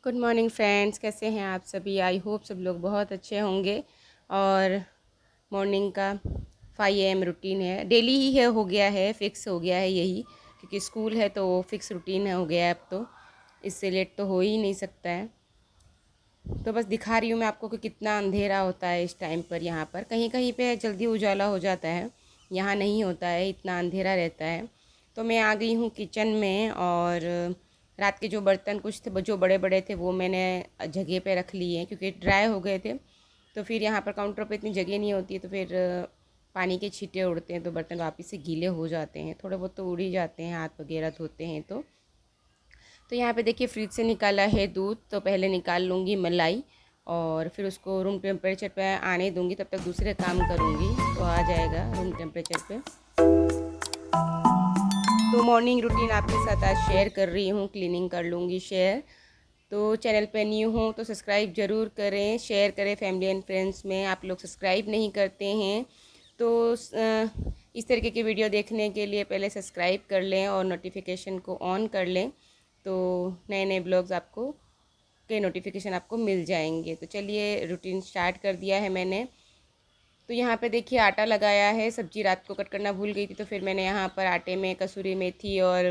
Good morning friends, कैसे हैं आप सभी। आई होप सब लोग बहुत अच्छे होंगे। और मॉर्निंग का 5 AM रूटीन है, डेली ही है, हो गया है, फिक्स हो गया है यही, क्योंकि स्कूल है तो फिक्स रूटीन है, हो गया है अब तो, इससे लेट तो हो ही नहीं सकता है। तो बस दिखा रही हूँ मैं आपको कि कितना अंधेरा होता है इस टाइम पर। यहाँ पर कहीं कहीं पे जल्दी उजाला हो जाता है, यहाँ नहीं होता है, इतना अंधेरा रहता है। तो मैं आ गई हूँ किचन में, और रात के जो बर्तन कुछ थे, जो बड़े बड़े थे, वो मैंने जगह पे रख लिए हैं क्योंकि ड्राई हो गए थे। तो फिर यहाँ पर काउंटर पे इतनी जगह नहीं होती है, तो फिर पानी के छींटे उड़ते हैं तो बर्तन वापस से गीले हो जाते हैं, थोड़े बहुत तो उड़ ही जाते हैं, हाथ वगैरह धोते हैं तो यहाँ पे देखिए फ्रिज से निकाला है दूध, तो पहले निकाल लूँगी मलाई, और फिर उसको रूम टेम्परेचर पे आने दूँगी, तब तक दूसरे काम करूँगी तो आ जाएगा रूम टेम्परेचर पे। तो मॉर्निंग रूटीन आपके साथ आज शेयर कर रही हूँ, क्लीनिंग कर लूँगी शेयर। तो चैनल पे न्यू हूँ तो सब्सक्राइब ज़रूर करें, शेयर करें फैमिली एंड फ्रेंड्स में। आप लोग सब्सक्राइब नहीं करते हैं तो इस तरीके की वीडियो देखने के लिए पहले सब्सक्राइब कर लें और नोटिफिकेशन को ऑन कर लें, तो नए नए ब्लॉग्स आपको के नोटिफिकेशन आपको मिल जाएंगे। तो चलिए रूटीन स्टार्ट कर दिया है मैंने। तो यहाँ पे देखिए आटा लगाया है, सब्जी रात को कट करना भूल गई थी, तो फिर मैंने यहाँ पर आटे में कसूरी मेथी और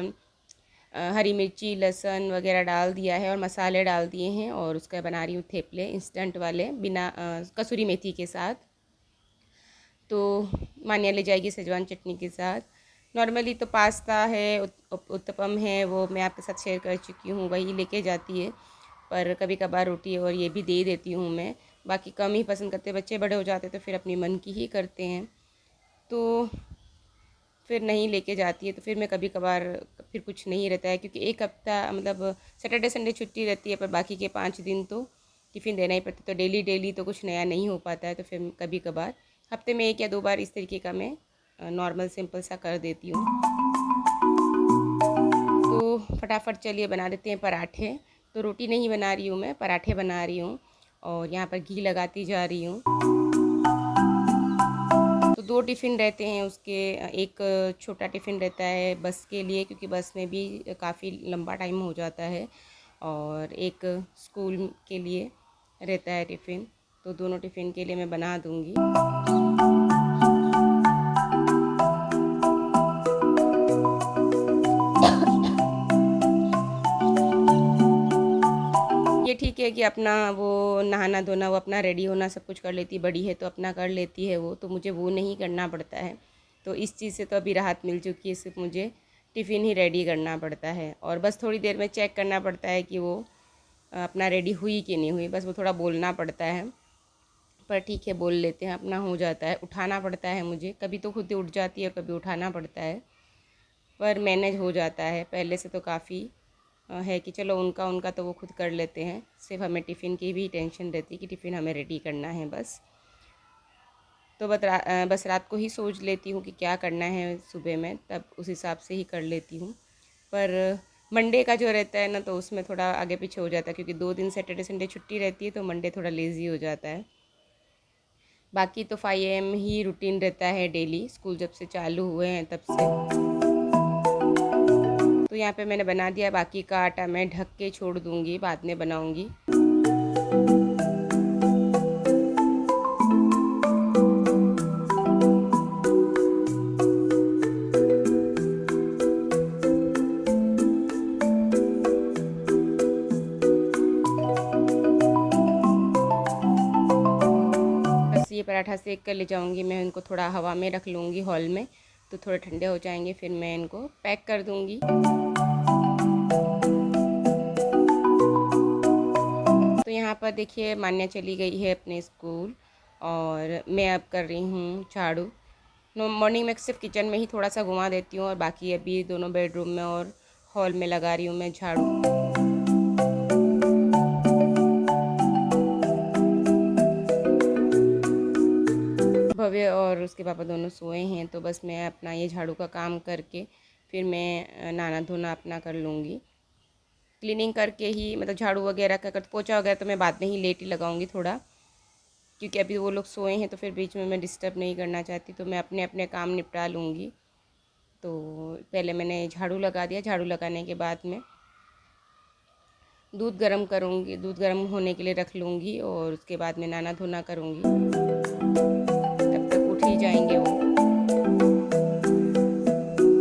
हरी मिर्ची लहसुन वगैरह डाल दिया है और मसाले डाल दिए हैं, और उसका बना रही हूँ थेपले इंस्टेंट वाले, बिना कसूरी मेथी के साथ। तो मान्या ले जाएगी सेजवान चटनी के साथ। नॉर्मली तो पास्ता है, उत्तपम है, वो मैं आपके साथ शेयर कर चुकी हूँ, वही लेके जाती है। पर कभी कभार रोटी और ये भी दे देती हूँ मैं, बाकी कम ही पसंद करते, बच्चे बड़े हो जाते तो फिर अपनी मन की ही करते हैं, तो फिर नहीं लेके जाती है। तो फिर मैं कभी कभार, फिर कुछ नहीं रहता है क्योंकि एक हफ्ता मतलब सैटरडे संडे छुट्टी रहती है, पर बाकी के 5 दिन तो टिफ़िन देना ही पड़ता है, तो डेली डेली तो कुछ नया नहीं हो पाता है। तो फिर कभी कभार हफ्ते में 1 या 2 बार इस तरीके का मैं नॉर्मल सिंपल सा कर देती हूँ। तो फटाफट चलिए बना देते हैं पराठे। तो रोटी नहीं बना रही हूँ मैं, पराठे बना रही हूँ, और यहाँ पर घी लगाती जा रही हूँ। तो 2 टिफ़िन रहते हैं उसके, एक छोटा टिफ़िन रहता है बस के लिए, क्योंकि बस में भी काफ़ी लंबा टाइम हो जाता है, और एक स्कूल के लिए रहता है टिफ़िन। तो दोनों टिफ़िन के लिए मैं बना दूँगी। ये ठीक है कि अपना वो नहाना धोना, वो अपना रेडी होना सब कुछ कर लेती है, बड़ी है तो अपना कर लेती है वो, तो मुझे वो नहीं करना पड़ता है। तो इस चीज़ से तो अभी राहत मिल चुकी है, सिर्फ मुझे टिफ़िन ही रेडी करना पड़ता है, और बस थोड़ी देर में चेक करना पड़ता है कि वो अपना रेडी हुई कि नहीं हुई, बस वो थोड़ा बोलना पड़ता है। पर ठीक है, बोल लेते हैं, अपना हो जाता है। उठाना पड़ता है मुझे, कभी तो खुद ही उठ जाती है, कभी उठाना पड़ता है, पर मैनेज हो जाता है। पहले से तो काफ़ी है कि चलो उनका उनका तो वो खुद कर लेते हैं, सिर्फ हमें टिफ़िन की भी टेंशन रहती है कि टिफ़िन हमें रेडी करना है बस। तो बस रात को ही सोच लेती हूँ कि क्या करना है सुबह में, तब उस हिसाब से ही कर लेती हूँ। पर मंडे का जो रहता है ना, तो उसमें थोड़ा आगे पीछे हो जाता है, क्योंकि 2 दिन सैटरडे संडे छुट्टी रहती है, तो मंडे थोड़ा लेज़ी हो जाता है। बाकी तो 5 AM ही रूटीन रहता है डेली, स्कूल जब से चालू हुए हैं तब से। तो यहाँ पे मैंने बना दिया, बाकी का आटा मैं ढक के छोड़ दूँगी, बाद में बनाऊँगी। बस ये पराठा सेक कर ले जाऊँगी मैं, इनको थोड़ा हवा में रख लूँगी हॉल में, तो थोड़े ठंडे हो जाएंगे, फिर मैं इनको पैक कर दूँगी। तो यहाँ पर देखिए मान्या चली गई है अपने स्कूल, और मैं अब कर रही हूँ झाड़ू। मॉर्निंग में सिर्फ किचन में ही थोड़ा सा घुमा देती हूँ, और बाकी अभी दोनों बेडरूम में और हॉल में लगा रही हूँ मैं झाड़ू। भव्य और उसके पापा दोनों सोए हैं, तो बस मैं अपना ये झाड़ू का काम करके फिर मैं नहाना धोना अपना कर लूँगी। क्लीनिंग करके ही, मतलब झाड़ू वगैरह का, पोछा वगैरह तो मैं बाद में ही लेट ही लगाऊंगी थोड़ा, क्योंकि अभी वो लोग सोए हैं, तो फिर बीच में मैं डिस्टर्ब नहीं करना चाहती, तो मैं अपने अपने काम निपटा लूँगी। तो पहले मैंने झाड़ू लगा दिया, झाड़ू लगाने के बाद में दूध गर्म करूँगी, दूध गर्म होने के लिए रख लूँगी और उसके बाद में नहाना धोना करूँगी। तब तक उठ ही जाएंगे वो।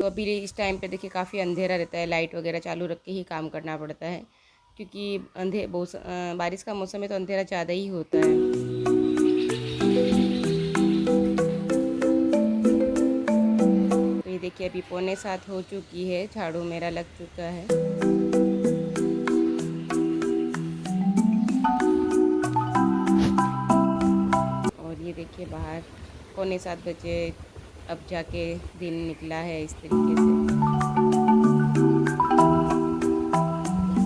तो अभी इस टाइम पे देखिए काफ़ी अंधेरा रहता है, लाइट वगैरह चालू रख के ही काम करना पड़ता है, क्योंकि बारिश का मौसम है तो अंधेरा ज़्यादा ही होता है। तो ये देखिए अभी 6:45 हो चुकी है, झाड़ू मेरा लग चुका है। और ये देखिए बाहर 6:45 बजे अब जाके दिन निकला है इस तरीके से।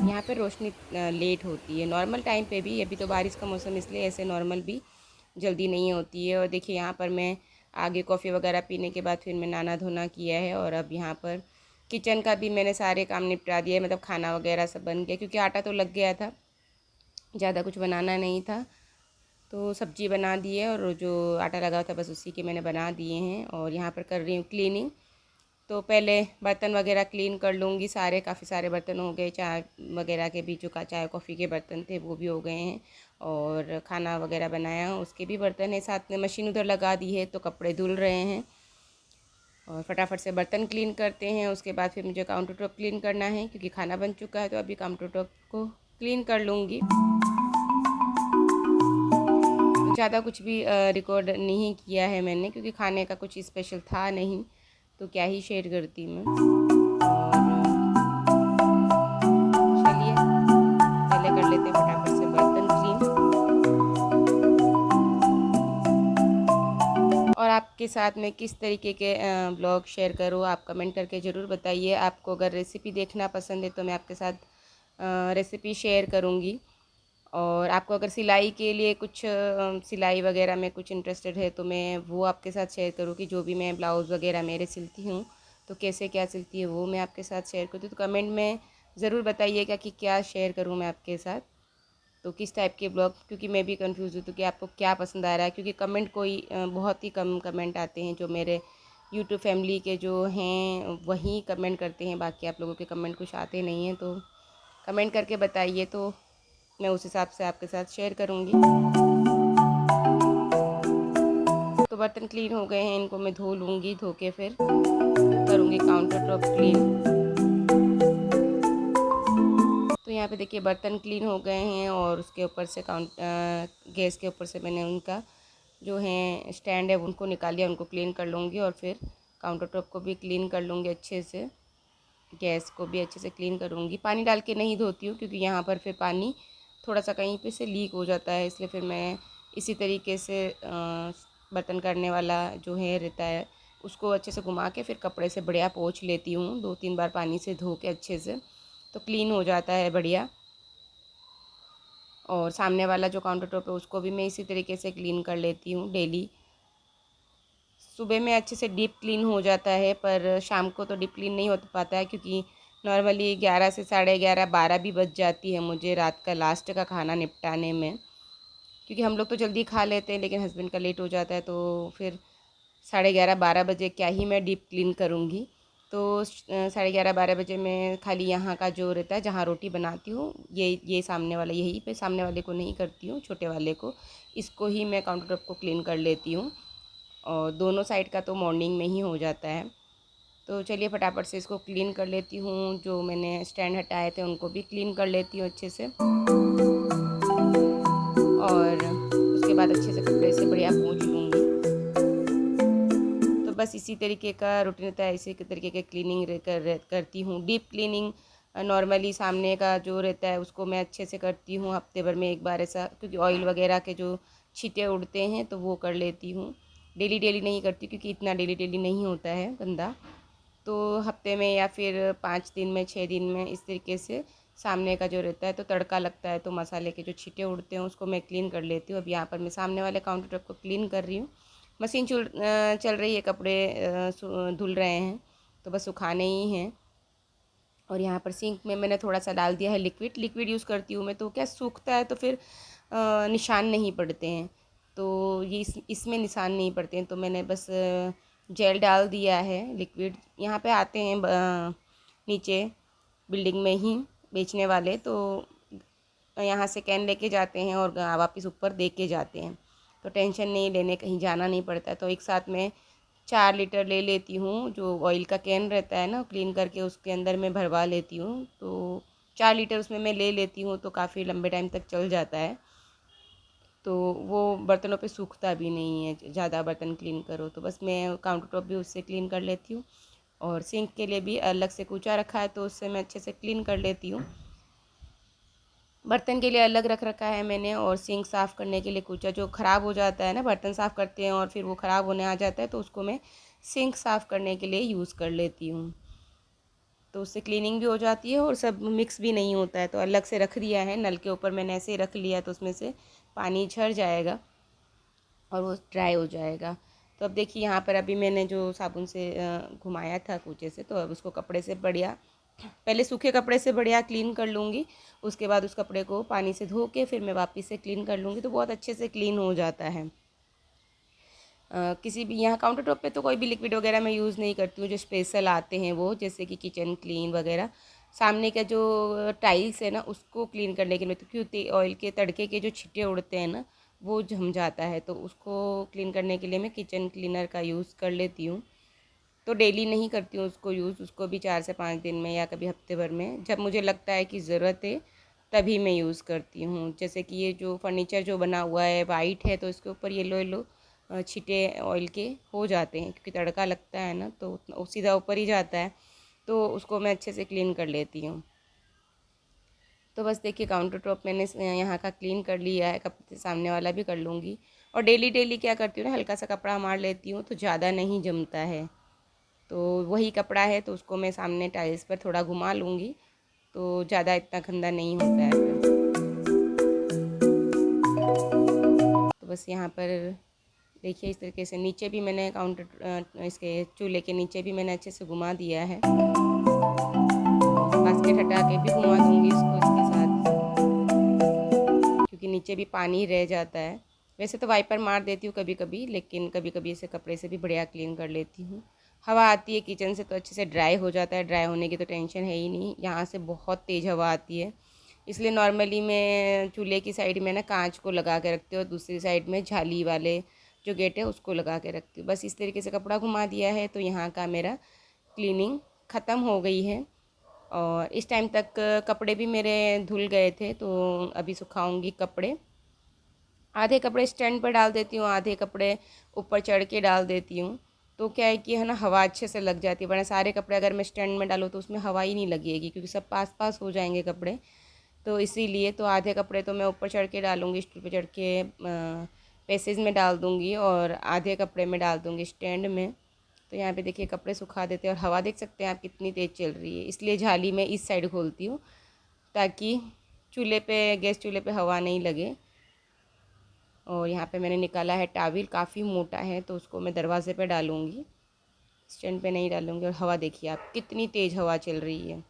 यहाँ पे रोशनी लेट होती है नॉर्मल टाइम पे भी, अभी तो बारिश का मौसम इसलिए ऐसे नॉर्मल भी जल्दी नहीं होती है। और देखिए यहाँ पर मैं आगे कॉफ़ी वगैरह पीने के बाद फिर मैं नहाना धोना किया है और अब यहाँ पर किचन का भी मैंने सारे काम निपटा दिया है, मतलब खाना वगैरह सब बन गया, क्योंकि आटा तो लग गया था, ज़्यादा कुछ बनाना नहीं था। तो सब्जी बना दी है और जो आटा लगा था बस उसी के मैंने बना दिए हैं। और यहाँ पर कर रही हूँ क्लीनिंग। तो पहले बर्तन वगैरह क्लीन कर लूँगी, सारे काफ़ी सारे बर्तन हो गए, चाय वगैरह के भी जो चाय कॉफ़ी के बर्तन थे वो भी हो गए हैं, और खाना वगैरह बनाया उसके भी बर्तन है, साथ में मशीन उधर लगा दी है तो कपड़े धुल रहे हैं। और फटाफट से बर्तन क्लीन करते हैं, उसके बाद फिर मुझे काउंटर टॉप क्लीन करना है, क्योंकि खाना बन चुका है तो अभी काउंटर टॉप को क्लीन कर लूँगी। ज़्यादा कुछ भी रिकॉर्ड नहीं किया है मैंने, क्योंकि खाने का कुछ स्पेशल था नहीं, तो क्या ही शेयर करती मैं। और चलिए पहले कर लेते हैं फटाफट से बर्तन क्लीन। और आपके साथ में किस तरीके के ब्लॉग शेयर करूँ, आप कमेंट करके ज़रूर बताइए। आपको अगर रेसिपी देखना पसंद है तो मैं आपके साथ रेसिपी शेयर करूँगी। और आपको अगर सिलाई के लिए कुछ सिलाई वगैरह में कुछ इंटरेस्टेड है तो मैं वो आपके साथ शेयर करूँगी। जो भी मैं ब्लाउज़ वगैरह मेरे सिलती हूँ तो कैसे क्या सिलती है वो मैं आपके साथ शेयर करती हूँ। तो कमेंट में ज़रूर बताइएगा कि क्या शेयर करूँ मैं आपके साथ, तो किस टाइप के ब्लॉग, क्योंकि मैं भी कंफ्यूज हूँ तो कि आपको क्या पसंद आ रहा है। क्योंकि कमेंट कोई बहुत ही कम कमेंट आते हैं, जो मेरे यूट्यूब फैमिली के जो हैं वही कमेंट करते हैं, बाकी आप लोगों के कमेंट कुछ आते नहीं हैं। तो कमेंट करके बताइए तो मैं उस हिसाब से आपके साथ शेयर करूँगी। तो बर्तन क्लीन हो गए हैं, इनको मैं धो लूँगी, धो के फिर करूँगी काउंटर टॉप क्लीन। तो यहाँ पे देखिए बर्तन क्लीन हो गए हैं और उसके ऊपर से गैस के ऊपर से मैंने उनका जो है स्टैंड है उनको निकाल लिया, उनको क्लीन कर लूँगी। और फिर काउंटर टॉप को भी क्लीन कर लूँगी अच्छे से, गैस को भी अच्छे से क्लीन करूँगी। पानी डाल के नहीं धोती हूँ, क्योंकि यहाँ पर फिर पानी थोड़ा सा कहीं पे से लीक हो जाता है, इसलिए फिर मैं इसी तरीके से बर्तन करने वाला जो है रहता है उसको अच्छे से घुमा के फिर कपड़े से बढ़िया पोंछ लेती हूँ, 2-3 बार पानी से धो के अच्छे से, तो क्लीन हो जाता है बढ़िया। और सामने वाला जो काउंटर टॉप है उसको भी मैं इसी तरीके से क्लीन कर लेती हूँ डेली। सुबह में अच्छे से डीप क्लीन हो जाता है, पर शाम को तो डीप क्लीन नहीं हो पाता है, क्योंकि नॉर्मली 11 से 11:30 12 भी बज जाती है मुझे रात का लास्ट का खाना निपटाने में। क्योंकि हम लोग तो जल्दी खा लेते हैं, लेकिन हस्बैंड का लेट हो जाता है, तो फिर 11:30 12 बजे क्या ही मैं डीप क्लीन करूँगी। तो 11:30 12 बजे मैं खाली यहाँ का जो रहता है जहाँ रोटी बनाती हूँ, ये सामने वाला, यही पे सामने वाले को नहीं करती हूँ, छोटे वाले को, इसको ही मैं काउंटर टॉप को क्लीन कर लेती हूँ। और दोनों साइड का तो मॉर्निंग में ही हो जाता है। तो चलिए फटाफट से इसको क्लीन कर लेती हूँ। जो मैंने स्टैंड हटाए थे उनको भी क्लीन कर लेती हूँ अच्छे से, और उसके बाद अच्छे से कपड़े से बढ़िया पोंछ लूँगी। तो बस इसी तरीके का रूटीन रहता है, इसी तरीके के क्लीनिंग करती हूँ। डीप क्लीनिंग नॉर्मली सामने का जो रहता है उसको मैं अच्छे से करती हूँ हफ्ते भर में एक बार ऐसा, क्योंकि ऑयल वगैरह के जो छींटे उड़ते हैं तो वो कर लेती हूँ। डेली डेली नहीं करती, क्योंकि इतना डेली डेली नहीं होता है गंदा, तो हफ्ते में या फिर 5 दिन में 6 दिन में इस तरीके से सामने का जो रहता है, तो तड़का लगता है तो मसाले के जो छींटे उड़ते हैं उसको मैं क्लीन कर लेती हूँ। अब यहाँ पर मैं सामने वाले काउंटर टॉप को क्लीन कर रही हूँ। मशीन चल रही है, कपड़े धुल रहे हैं, तो बस सुखाने ही हैं। और यहाँ पर सिंक में मैंने थोड़ा सा डाल दिया है लिक्विड यूज़ करती हूँ मैं, तो क्या सूखता है तो फिर निशान नहीं पड़ते हैं, तो ये इसमें निशान नहीं पड़ते हैं, तो मैंने बस जेल डाल दिया है लिक्विड। यहाँ पे आते हैं नीचे बिल्डिंग में ही बेचने वाले, तो यहाँ से कैन लेके जाते हैं और वापस ऊपर दे के जाते हैं, तो टेंशन नहीं लेने, कहीं जाना नहीं पड़ता। तो एक साथ में 4 लीटर ले लेती हूँ। जो ऑयल का कैन रहता है ना, क्लीन करके उसके अंदर मैं भरवा लेती हूँ, तो 4 लीटर उसमें मैं ले लेती हूँ, तो काफ़ी लंबे टाइम तक चल जाता है। तो वो बर्तनों पे सूखता भी नहीं है, ज़्यादा बर्तन क्लीन करो तो। बस मैं काउंटर टॉप भी उससे क्लीन कर लेती हूँ, और सिंक के लिए भी अलग से कूचा रखा है, तो उससे मैं अच्छे से क्लीन कर लेती हूँ। बर्तन के लिए अलग रख रखा है मैंने, और सिंक साफ़ करने के लिए कूचा। जो ख़राब हो जाता है ना, बर्तन साफ़ करते हैं और फिर वो ख़राब होने आ जाता है, तो उसको मैं सिंक साफ़ करने के लिए यूज़ कर लेती हूँ। तो उससे क्लीनिंग भी हो जाती है और सब मिक्स भी नहीं होता है। तो अलग से रख दिया है, नल के ऊपर मैंने ऐसे ही रख लिया, तो उसमें से पानी झड़ जाएगा और वो ड्राई हो जाएगा। तो अब देखिए यहाँ पर अभी मैंने जो साबुन से घुमाया था कूचे से, तो अब उसको कपड़े से बढ़िया, पहले सूखे कपड़े से बढ़िया क्लीन कर लूँगी। उसके बाद उस कपड़े को पानी से धो के फिर मैं वापस से क्लीन कर लूँगी, तो बहुत अच्छे से क्लीन हो जाता है। किसी भी यहाँ काउंटर टॉप पे तो कोई भी लिक्विड वगैरह मैं यूज़ नहीं करती हूँ। जो स्पेशल आते हैं वो, जैसे कि किचन क्लीन वगैरह, सामने का जो टाइल्स है ना उसको क्लीन करने के लिए, तो क्योंकि ऑयल के तड़के के जो छिटे उड़ते हैं ना, वो जम जाता है, तो उसको क्लीन करने के लिए मैं किचन क्लीनर का यूज़ कर लेती हूँ। तो डेली नहीं करती हूँ उसको यूज़, उसको भी 4 से 5 दिन में या कभी हफ्ते भर में, जब मुझे लगता है कि ज़रूरत है तभी मैं यूज़ करती हूँ। जैसे कि ये जो फर्नीचर जो बना हुआ है वाइट है, तो इसके ऊपर येलो येलो छींटे ऑयल के हो जाते हैं, क्योंकि तड़का लगता है ना, तो सीधा ऊपर ही जाता है, तो उसको मैं अच्छे से क्लीन कर लेती हूँ। तो बस देखिए काउंटर टॉप मैंने यहाँ का क्लीन कर लिया है, कपड़े सामने वाला भी कर लूँगी। और डेली डेली क्या करती हूँ ना, हल्का सा कपड़ा मार लेती हूँ, तो ज़्यादा नहीं जमता है। तो वही कपड़ा है, तो उसको मैं सामने टाइल्स पर थोड़ा घुमा लूँगी, तो ज़्यादा इतना गंदा नहीं होता है फिर। तो बस यहाँ पर देखिए इस तरीके से नीचे भी मैंने काउंटर इसके चूल्हे के नीचे भी मैंने अच्छे से घुमा दिया है। बास्केट हटा के भी घुमा दूँगी इसको इसके साथ, क्योंकि नीचे भी पानी रह जाता है। वैसे तो वाइपर मार देती हूँ कभी कभी, लेकिन कभी कभी इसे कपड़े से भी बढ़िया क्लीन कर लेती हूँ। हवा आती है किचन से तो अच्छे से ड्राई हो जाता है, ड्राई होने की तो टेंशन है ही नहीं। यहाँ से बहुत तेज़ हवा आती है, इसलिए नॉर्मली मैं चूल्हे की साइड में ना कांच को लगा के रखती हूँ, और दूसरी साइड में जाली वाले जो गेट है उसको लगा के रखती हूँ। बस इस तरीके से कपड़ा घुमा दिया है, तो यहाँ का मेरा क्लीनिंग ख़त्म हो गई है। और इस टाइम तक कपड़े भी मेरे धुल गए थे, तो अभी सुखाऊंगी कपड़े। आधे कपड़े स्टैंड पर डाल देती हूँ, आधे कपड़े ऊपर चढ़ के डाल देती हूँ। तो क्या है कि है ना, हवा अच्छे से लग जाती है, वरना सारे कपड़े अगर मैं स्टैंड में डालूँ तो उसमें हवा ही नहीं लगेगी, क्योंकि सब पास पास हो जाएंगे कपड़े। तो इसीलिए तो आधे कपड़े तो मैं ऊपर चढ़ के डालूँगी, स्टूल पे चढ़ के पैसेज में डाल दूँगी, और आधे कपड़े में डाल दूँगी स्टैंड में। तो यहाँ पे देखिए कपड़े सुखा देते हैं, और हवा देख सकते हैं आप कितनी तेज़ चल रही है। इसलिए जाली मैं इस साइड खोलती हूँ, ताकि चूल्हे पे, गैस चूल्हे पे हवा नहीं लगे। और यहाँ पे मैंने निकाला है टाविल, काफ़ी मोटा है, तो उसको मैं दरवाजे पे डालूँगी, स्टैंड पे नहीं डालूँगी। और हवा देखिए आप कितनी तेज़ हवा चल रही है।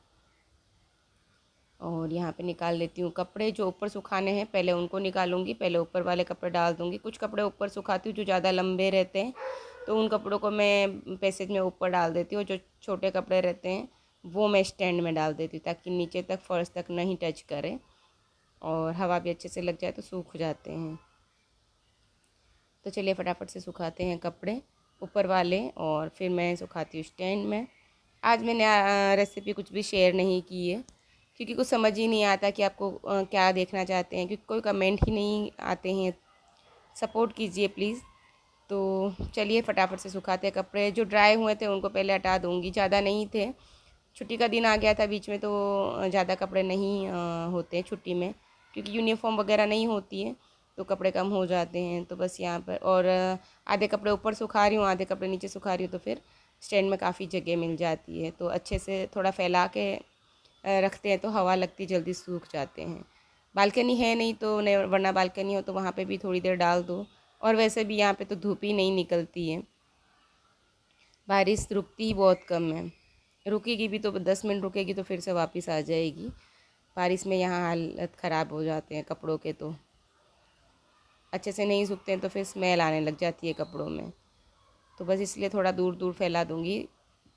और यहाँ पे निकाल लेती हूँ कपड़े, जो ऊपर सुखाने हैं पहले उनको निकालूंगी, पहले ऊपर वाले कपड़े डाल दूँगी। कुछ कपड़े ऊपर सुखाती हूँ जो ज़्यादा लंबे रहते हैं, तो उन कपड़ों को मैं पैसेज में ऊपर डाल देती हूँ। जो छोटे कपड़े रहते हैं वो मैं स्टैंड में डाल देती हूँ, ताकि नीचे तक फर्श तक नहीं टच करे, और हवा भी अच्छे से लग जाए तो सूख जाते हैं। तो चलिए फटाफट से सुखाते हैं कपड़े ऊपर वाले, और फिर मैं सुखाती हूँ स्टैंड में। आज मैंने रेसिपी कुछ भी शेयर नहीं की है, क्योंकि कुछ समझ ही नहीं आता कि आपको क्या देखना चाहते हैं, क्योंकि कोई कमेंट ही नहीं आते हैं। सपोर्ट कीजिए प्लीज़। तो चलिए फटाफट से सुखाते हैं कपड़े। जो ड्राई हुए थे उनको पहले हटा दूँगी, ज़्यादा नहीं थे, छुट्टी का दिन आ गया था बीच में, तो ज़्यादा कपड़े नहीं होते हैं छुट्टी में, क्योंकि यूनिफॉर्म वगैरह नहीं होती है, तो कपड़े कम हो जाते हैं। तो बस यहाँ पर, और आधे कपड़े ऊपर सुखा रही हूँ, आधे कपड़े नीचे सुखा रही हूँ, तो फिर स्टैंड में काफ़ी जगह मिल जाती है। तो अच्छे से थोड़ा फैला के रखते हैं, तो हवा लगती जल्दी सूख जाते हैं। बालकनी है नहीं तो नहीं, वरना बालकनी हो तो वहाँ पे भी थोड़ी देर डाल दो। और वैसे भी यहाँ पे तो धूप ही नहीं निकलती है, बारिश रुकती ही बहुत कम है। रुकेगी भी तो 10 मिनट रुकेगी, तो फिर से वापस आ जाएगी। बारिश में यहाँ हालत ख़राब हो जाते हैं कपड़ों के, तो अच्छे से नहीं सूखते हैं, तो फिर स्मेल आने लग जाती है कपड़ों में। तो बस इसलिए थोड़ा दूर दूर फैला दूँगी,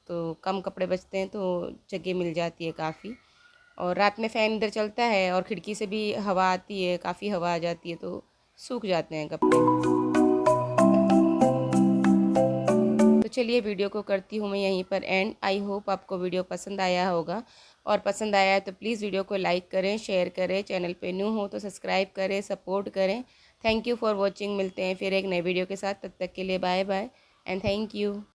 तो कम कपड़े बचते हैं, तो जगह मिल जाती है काफ़ी। और रात में फ़ैन इधर चलता है और खिड़की से भी हवा आती है, काफ़ी हवा आ जाती है, तो सूख जाते हैं कपड़े। तो चलिए वीडियो को करती हूँ मैं यहीं पर एंड। आई होप आपको वीडियो पसंद आया होगा, और पसंद आया है तो प्लीज़ वीडियो को लाइक करें, शेयर करें, चैनल पे न्यू हो तो सब्सक्राइब करें, सपोर्ट करें। Thank you for watching. मिलते हैं फिर एक नए वीडियो के साथ, तब तक के लिए bye bye and thank you.